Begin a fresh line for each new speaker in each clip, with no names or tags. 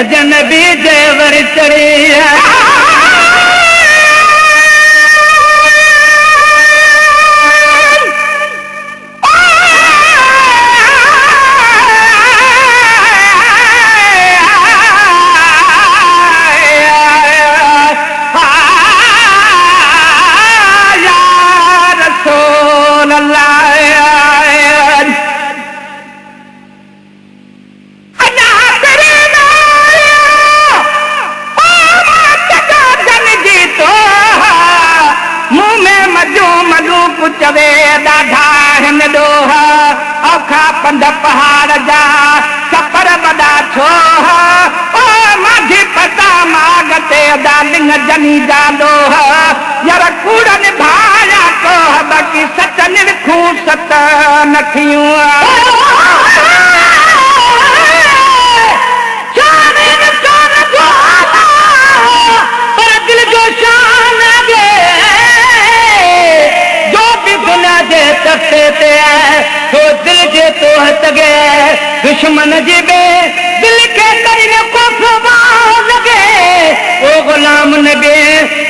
अजनबी देवर चढ़ी चवे ॾाढा हिन ॾोहा औखा पंध पहाड़ जा सफ़र वॾा छो ओ माझी पता माग ते दालिंग जनी जा ॾोहा यार कूड़ निभाया को बाक़ी सच निरखूं सत नथियूं पर दिल जो शान तख्ते ते तो दिल जे तो हथ गे दुश्मन जी बे दिल के करीने को लगे ओ गुलाम नबी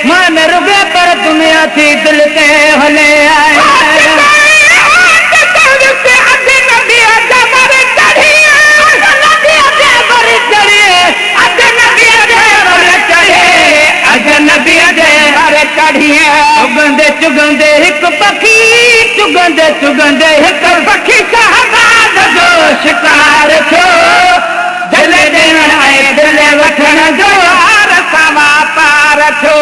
मान रुगे पर दुनिया थी दिल ते हले आए चुगंदे चुगंदे हिक पखी चुगंदे चुगंदे हिक पखी शहबाज जो शिकार थियो दिल ॾियण ऐं दिल वठण जो यार सवा पार थियो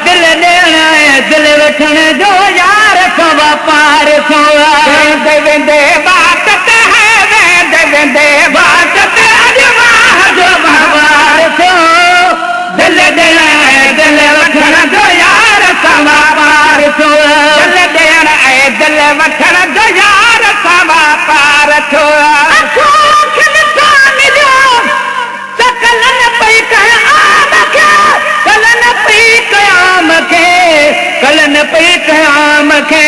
दिल ॾियण ऐं दिल वठण जो यार सवा पार थियो वेंदे वेंदे बात ते वेंदे वेंदे बात ते अजवाह जो भवार थियो दिल ॾियण ऐं दिल वठण जो यार सवा पार थियो दिल ॾियण ऐं दिल वठण जो यार सवा पार थियो कलन पई कयाम खे कलन पई कयाम खे कलन पई कयाम खे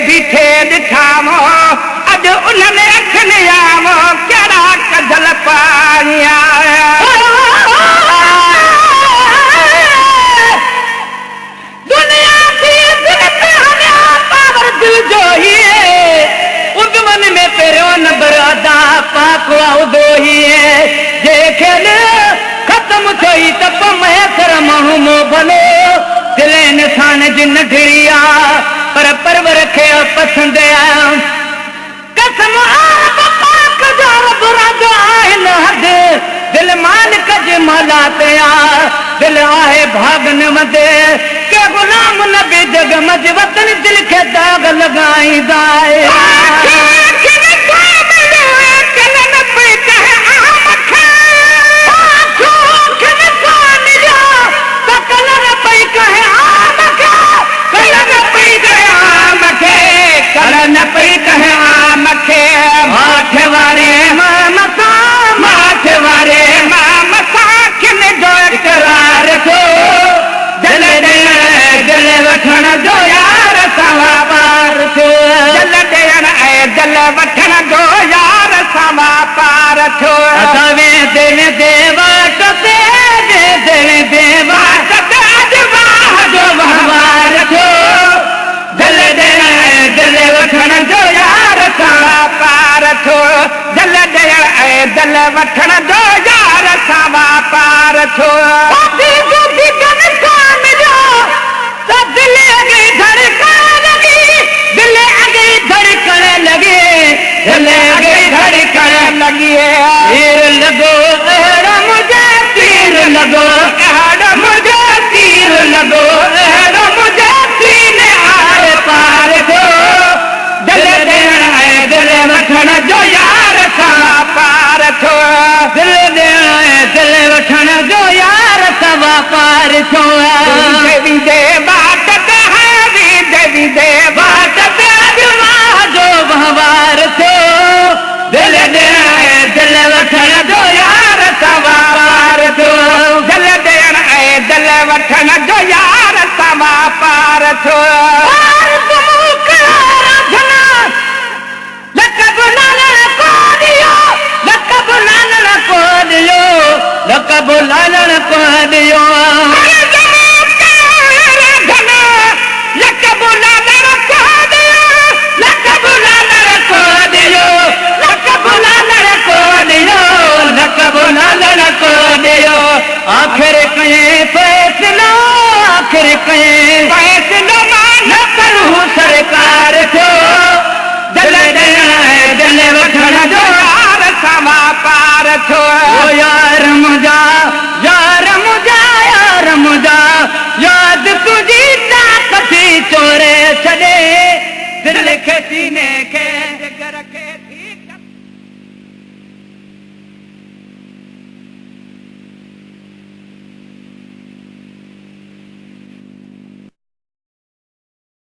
बीठे ॾिठामो अॼु उन्हनि अखियुनि आमो कहिड़ा कढल पाणिया दुनिया थी दिल ते हलिया पावर दिल जो ही उदमन में पहिरियों नंबर अदा पाक उदो ही जंहिंखे ख़त्म थी त पोइ मैसर माण्हू मो भलो दिल इंसान जी नंढड़ी आहे पर परवर खे पसंद कसम पाक जो बुरादो आहे न हद दिल मालिक जे मौला ते दिल आहे भागन वधे के गुलाम नबी जग मज वतन दिल खे दाग लॻाईंदा कलन पई कहे आम खे माठ वारे माम सां माठ वारे माम सां छो दवे देवे देवा ते देवे देवा जो वहवार छो दिल देना दिल वठण जो यार सा पार छो दिल देना दिल वठण जो यार सा पार छो दिल अगे धड़कण लगी दिल अगे धड़कण लगे दिल अगे धड़कण लगी तीर लगो अहड़ा मुझे तीर लगो अहड़ा मुझे तीर लगो अहड़ा मुझे सीने आर पार छो दिल देना है दिल वठण जो यार सा पार छो दिल देना है दिल वठण जो यार सा पार छो देवी देवा देवी देवा जो वहवार छो दिल देना है दिल वठण जो यार सवा पार छो दिल देना है दिल वठण जो यार सवा पार छो लकब लालण को दियो लकब लालण को दियो लकब लालण को दियो आखिर कहीं फैसलो आखिर कहीं फैसलो न करूं सरकार छो दिल देना है दिल वठण जो यार सवा पार छो यार मुझा यार मुझा यार मुझा याद तुझी ताकत चोरे छॾे दिल खे सीने खे रखे